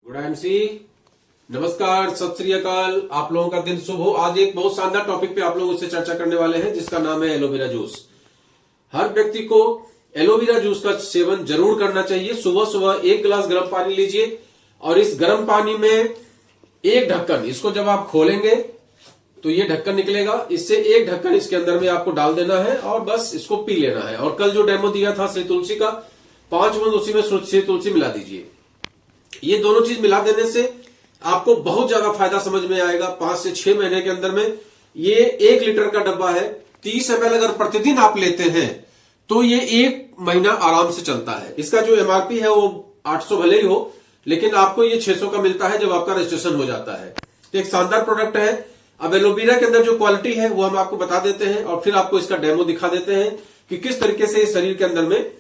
Good MC, नमस्कार, सत श्री अकाल। आप लोगों का दिन शुभ हो। आज एक बहुत शानदार टॉपिक पे आप लोगों से चर्चा करने वाले हैं जिसका नाम है एलोवेरा जूस। हर व्यक्ति को एलोवेरा जूस का सेवन जरूर करना चाहिए। सुबह सुबह 1 गिलास गर्म पानी लीजिए और इस गर्म पानी में एक ढक्कन, इसको जब आप खोलेंगे तो ये ढक्कन निकलेगा, इससे एक ढक्कन इसके अंदर में आपको डाल देना है और बस इसको पी लेना है। और कल जो डेमो दिया था श्री तुलसी का, 5 बूंद उसी में श्री तुलसी मिला दीजिए। ये दोनों चीज मिला देने से आपको बहुत ज्यादा फायदा समझ में आएगा। 5 से 6 महीने के अंदर में ये 1 लीटर का डब्बा है। 30 ml अगर प्रतिदिन आप लेते हैं तो ये 1 महीना आराम से चलता है। इसका जो एमआरपी है वो 800 भले ही हो, लेकिन आपको ये 600 का मिलता है जब आपका रजिस्ट्रेशन हो जाता है। तो एक शानदार प्रोडक्ट है। अब एलोवेरा के अंदर जो क्वालिटी है वो हम आपको बता देते हैं और फिर आपको इसका डेमो दिखा देते हैं कि किस तरीके से इस शरीर के अंदर में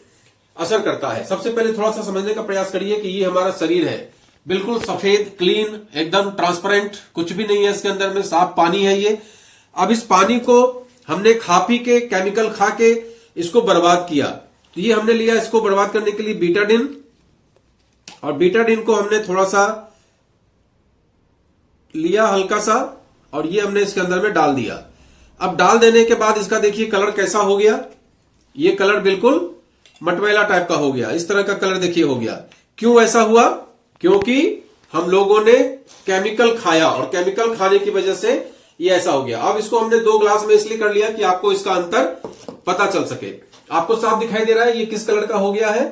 असर करता है। सबसे पहले थोड़ा सा समझने का प्रयास करिए कि ये हमारा शरीर है, बिल्कुल सफेद, क्लीन, एकदम ट्रांसपेरेंट, कुछ भी नहीं है इसके अंदर में, साफ पानी है ये। अब इस पानी को हमने खा पी के, केमिकल खा के इसको बर्बाद किया, तो ये हमने लिया इसको बर्बाद करने के लिए बीटाडिन, और बीटाडिन को हमने थोड़ा सा लिया, हल्का सा, और ये हमने इसके अंदर में डाल दिया। अब डाल देने के बाद इसका देखिए कलर कैसा हो गया। ये कलर बिल्कुल मटमैला टाइप का हो गया, इस तरह का कलर देखिए हो गया। क्यों ऐसा हुआ? क्योंकि हम लोगों ने केमिकल खाया और केमिकल खाने की वजह से ये ऐसा हो गया। अब इसको हमने 2 ग्लास में इसलिए कर लिया कि आपको इसका अंतर पता चल सके। आपको साफ दिखाई दे रहा है ये किस कलर का हो गया है।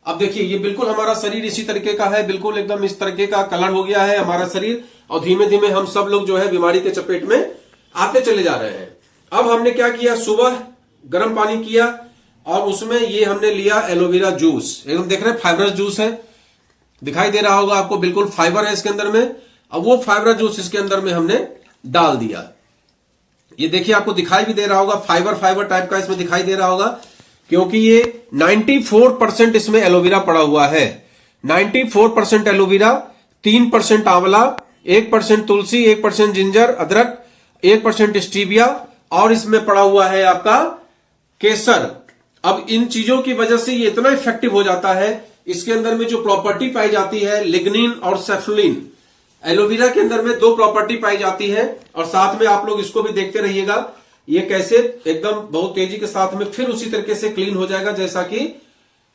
अब देखिए ये बिल्कुल हमारा शरीर इसी तरीके का है, बिल्कुल एकदम इस तरीके का कलर हो गया है हमारा शरीर, और धीमे धीमे हम सब लोग जो है बीमारी के चपेट में आते चले जा रहे हैं। अब हमने क्या किया, सुबह गर्म पानी किया और उसमें ये हमने लिया एलोवेरा जूस। एकदम देख रहे हैं फाइबरस जूस है, दिखाई दे रहा होगा आपको, बिल्कुल फाइबर है इसके अंदर में। अब वो फाइबर जूस इसके अंदर में हमने डाल दिया। ये देखिए आपको दिखाई भी दे रहा होगा, फाइबर टाइप का इसमें दिखाई दे रहा होगा, क्योंकि ये 94% इसमें एलोवेरा पड़ा हुआ है। 94% एलोवेरा, 3% आंवला, 1% तुलसी, 1% जिंजर, अदरक, 1% स्टीविया, और इसमें पड़ा हुआ है आपका केसर। अब इन चीजों की वजह से ये इतना इफेक्टिव हो जाता है। इसके अंदर में जो प्रॉपर्टी पाई जाती है लिग्निन और सेफ्लोलिन, एलोवेरा के अंदर में 2 प्रॉपर्टी पाई जाती है। और साथ में आप लोग इसको भी देखते रहिएगा, ये कैसे एकदम बहुत तेजी के साथ में फिर उसी तरीके से क्लीन हो जाएगा। जैसा कि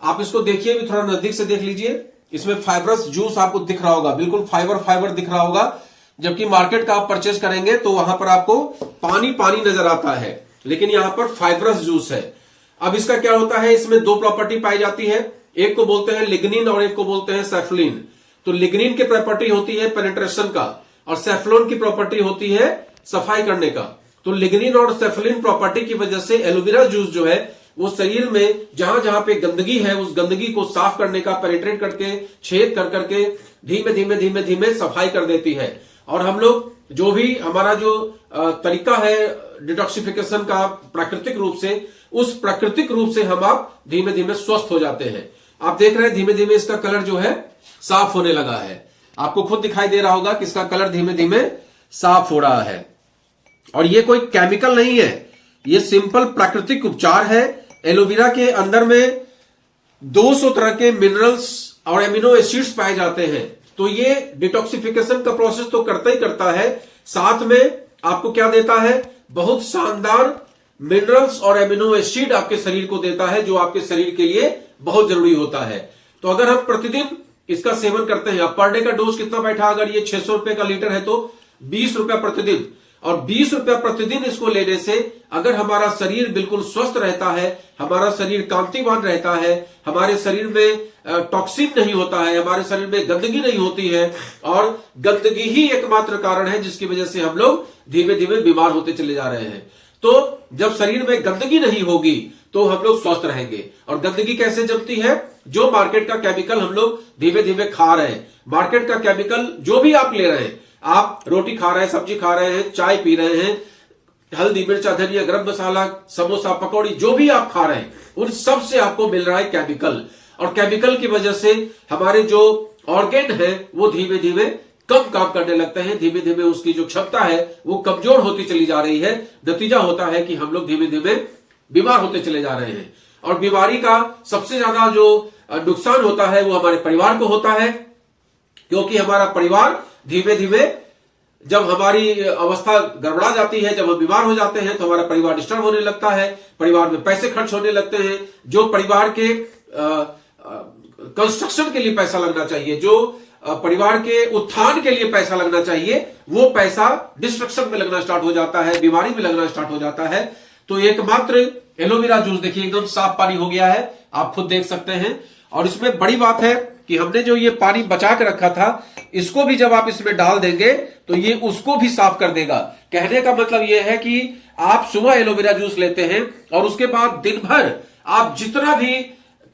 आप इसको देखिए, भी थोड़ा नजदीक से देख लीजिए, इसमें फाइबरस जूस आपको दिख रहा होगा, बिल्कुल फाइबर दिख रहा होगा। जबकि मार्केट का आप परचेज करेंगे तो वहां पर आपको पानी नजर आता है, लेकिन यहां पर फाइबरस जूस है। अब इसका क्या होता है, इसमें 2 प्रॉपर्टी पाई जाती है, एक को बोलते हैं लिग्निन और एक को बोलते हैं सेफ्लोलिन। तो लिग्निन की प्रॉपर्टी होती है पेनिट्रेशन का और सेफ्लोन की प्रॉपर्टी होती है सफाई करने का। तो लिग्निन और सेफ्लोलिन प्रॉपर्टी की वजह से एलोवेरा जूस जो है वो शरीर में जहां जहां पे गंदगी है उस गंदगी को साफ करने का, पेनिट्रेट करके, छेद कर करके धीमे धीमे सफाई कर देती है। और हम लोग जो भी हमारा जो तरीका है डिटॉक्सिफिकेशन का प्राकृतिक रूप से, उस प्राकृतिक रूप से हम आप धीमे धीमे स्वस्थ हो जाते हैं। आप देख रहे हैं धीमे धीमे इसका कलर जो है साफ होने लगा है। आपको खुद दिखाई दे रहा होगा कि इसका कलर धीमे धीमे साफ हो रहा है। और ये कोई केमिकल नहीं है, ये सिंपल प्राकृतिक उपचार है। एलोवेरा के अंदर में 200 तरह के मिनरल्स और एमिनो एसिड्स पाए जाते हैं। तो ये डिटॉक्सिफिकेशन का प्रोसेस तो करता ही करता है, साथ में आपको क्या देता है, बहुत शानदार मिनरल्स और एमिनो एसिड आपके शरीर को देता है, जो आपके शरीर के लिए बहुत जरूरी होता है। तो अगर हम प्रतिदिन इसका सेवन करते हैं, पर डे का डोज कितना बैठा, अगर ये 600 रुपए का लीटर है तो 20 रुपया प्रतिदिन, और 20 रुपया प्रतिदिन इसको लेने से अगर हमारा शरीर बिल्कुल स्वस्थ रहता है, हमारा शरीर कांतिवान रहता है, हमारे शरीर में टॉक्सिन नहीं होता है, हमारे शरीर में गंदगी नहीं होती है, और गंदगी ही एकमात्र कारण है जिसकी वजह से हम लोग धीमे धीमे बीमार होते चले जा रहे हैं। तो जब शरीर में गंदगी नहीं होगी तो हम लोग स्वस्थ रहेंगे। और गंदगी कैसे जमती है, जो मार्केट का केमिकल हम लोग धीमे धीमे खा रहे हैं, मार्केट का केमिकल जो भी आप ले रहे हैं, आप रोटी खा रहे हैं, सब्जी खा रहे हैं, चाय पी रहे हैं, हल्दी, मिर्चा, धनिया, गरम मसाला, समोसा, पकौड़ी, जो भी आप खा रहे हैं, उन सब से आपको मिल रहा है केमिकल। और केमिकल की वजह से हमारे जो ऑर्गेन है वो धीमे धीमे कम काम करने लगते हैं, धीमे धीमे उसकी जो क्षमता है वो कमजोर होती चली जा रही है। नतीजा होता है कि हम लोग धीमे धीमे बीमार होते चले जा रहे हैं। और बीमारी का सबसे ज्यादा जो नुकसान होता है वो हमारे परिवार को होता है, क्योंकि हमारा परिवार धीमे धीमे, जब हमारी अवस्था गड़बड़ा जाती है, जब हम बीमार हो जाते हैं, तो हमारा परिवार डिस्टर्ब होने लगता है, परिवार में पैसे खर्च होने लगते हैं। जो परिवार के कंस्ट्रक्शन के लिए पैसा लगना चाहिए, जो परिवार के उत्थान के लिए पैसा लगना चाहिए, वो पैसा डिस्ट्रक्शन में लगना स्टार्ट हो जाता है, बीमारी में लगना स्टार्ट हो जाता है। तो एकमात्र एलोवेरा जूस देखिए एकदम साफ पानी हो गया है, आप खुद देख सकते हैं। और इसमें बड़ी बात है कि हमने जो ये पानी बचा के रखा था, इसको भी जब आप इसमें डाल देंगे तो ये उसको भी साफ कर देगा। कहने का मतलब ये है कि आप सुबह एलोवेरा जूस लेते हैं और उसके बाद दिन भर आप जितना भी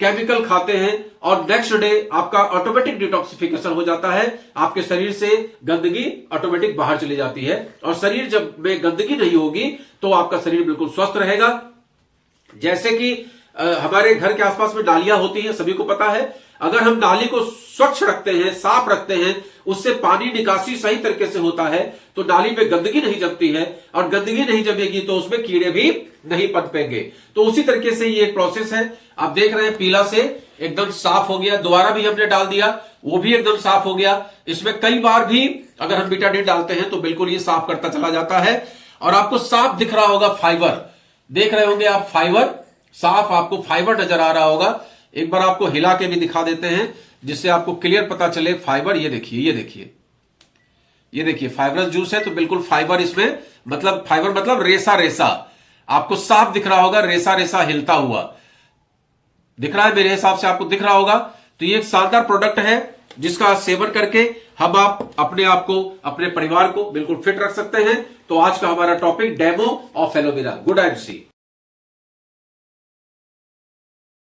केमिकल खाते हैं और नेक्स्ट डे आपका ऑटोमेटिक डिटॉक्सिफिकेशन हो जाता है, आपके शरीर से गंदगी ऑटोमेटिक बाहर चली जाती है। और शरीर जब में गंदगी नहीं होगी तो आपका शरीर बिल्कुल स्वस्थ रहेगा। जैसे कि हमारे घर के आसपास में नालियां होती हैं, सभी को पता है। अगर हम नाली को स्वच्छ रखते हैं, साफ रखते हैं, उससे पानी निकासी सही तरीके से होता है, तो नाली में गंदगी नहीं जमती है, और गंदगी नहीं जमेगी तो उसमें कीड़े भी नहीं पनपेंगे। तो उसी तरीके से ये एक प्रोसेस है। आप देख रहे हैं पीला से एकदम साफ हो गया, दोबारा भी हमने डाल दिया, वो भी एकदम साफ हो गया। इसमें कई बार भी अगर हम बीटाडीन डालते हैं तो बिल्कुल ये साफ करता चला जाता है। और आपको साफ दिख रहा होगा फाइबर, देख रहे होंगे आप फाइबर, साफ आपको फाइबर नजर आ रहा होगा। एक बार आपको हिला के भी दिखा देते हैं जिससे आपको क्लियर पता चले फाइबर। ये देखिए, ये देखिए, ये देखिए फाइबरस जूस है तो बिल्कुल फाइबर इसमें, मतलब फाइबर मतलब रेसा रेसा आपको साफ दिख रहा होगा, रेसा रेसा हिलता हुआ दिख रहा है, मेरे हिसाब से आपको दिख रहा होगा। तो ये एक शानदार प्रोडक्ट है जिसका सेवन करके हम आप अपने आप को, अपने परिवार को बिल्कुल फिट रख सकते हैं। तो आज का हमारा topic demo of aloe vera. Good and C.